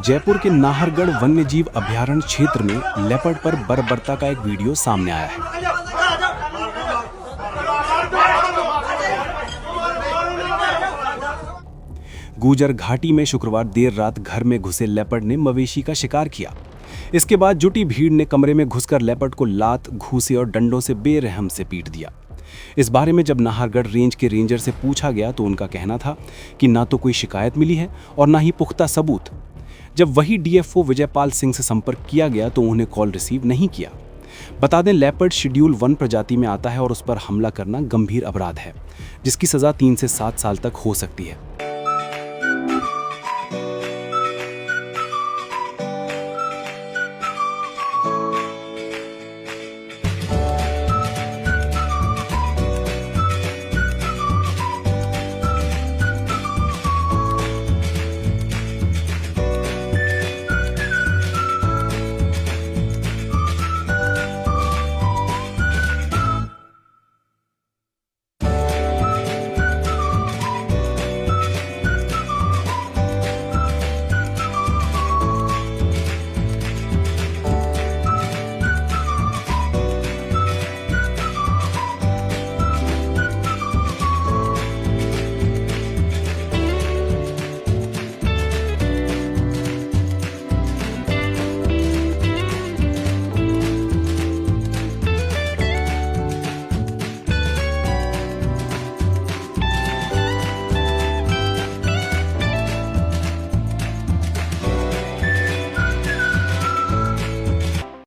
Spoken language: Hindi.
जयपुर के नाहरगढ़ वन्यजीव अभयारण्य क्षेत्र में लेपर्ड पर बर्बरता का एक वीडियो सामने आया है। गुजर घाटी में शुक्रवार देर रात घर में घुसे लेपर्ड ने मवेशी का शिकार किया। इसके बाद जुटी भीड़ ने कमरे में घुसकर लेपर्ड को लात, घूंसे और डंडों से बेरहम से पीट दिया। इस बारे में जब नाहरगढ़ रेंज के रेंजर से पूछा गया तो उनका कहना था कि ना तो कोई शिकायत मिली है और ना ही पुख्ता सबूत। जब वही डीएफओ विजयपाल सिंह से संपर्क किया गया तो उन्हें कॉल रिसीव नहीं किया। बता दें, लेपर्ड शेड्यूल 1 प्रजाति में आता है और उस पर हमला करना गंभीर अपराध है, जिसकी सजा 3 से 7 साल तक हो सकती है।